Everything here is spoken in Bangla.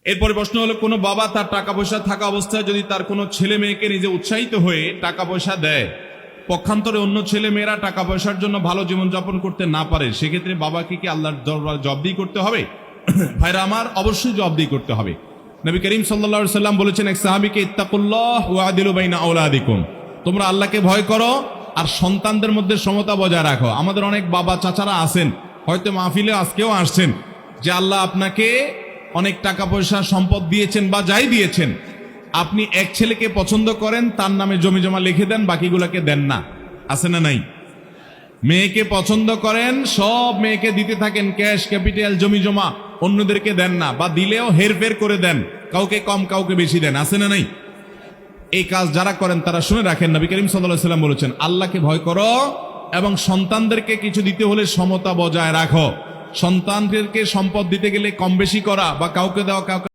এরপরে প্রশ্ন হলো, কোনো বাবা তার টাকা পয়সা থাকা অবস্থায় যদি তার কোনো ছেলে মেয়েকে নিজে উৎসাহিত হয়ে টাকা পয়সা দেয়, পক্ষান্তরে অন্য ছেলে মেয়েরা টাকা পয়সার জন্য ভালো জীবনযাপন করতে না পারে, সেক্ষেত্রে বাবাকে কি আল্লাহর দরবারে জবাবদিহি করতে হবে? ভাইরা আমার, অবশ্যই জবাবদিহি করতে হবে। নবী করিম সাল্লাল্লাহু আলাইহি সাল্লাম বলেছেন এক সাহাবীকে, ইত্তাকুল্লাহ ওয়া আদিলু বাইনা আওলাদিকুম, তোমরা আল্লাহকে ভয় করো আর সন্তানদের মধ্যে সমতা বজায় রাখো। আমাদের অনেক বাবা চাচারা আছেন, হয়তো মাহফিলে আজকেও আসছেন, যে আল্লাহ আপনাকে অনেক টাকা পয়সা সম্পদ দিয়েছেন বা যাই দিয়েছেন, আপনি এক ছেলেকে পছন্দ করেন, তার নামে জমি জমা লিখে দেন, বাকিগুলোকে দেন না। আছে না নাই? মেয়েকে পছন্দ করেন, সব মেয়েকে দিতে থাকেন ক্যাশ ক্যাপিটাল জমি জমা, অন্যদেরকে দেন না, বা দিলেও হেরফের করে দেন, কাউকে কম কাউকে বেশি দেন। আছে না নাই? এই কাজ যারা করেন তারা শুনে রাখেন, নবী করিম সাল্লাল্লাহু আলাইহি ওয়াসাল্লাম বলেছেন, আল্লাহকে ভয় করো এবং সন্তানদেরকে কিছু দিতে হলে সমতা বজায় রাখো। সন্তানদেরকে সম্পদ দিতে গেলে কম বেশি করা বা কাউকে দেওয়া কাউকে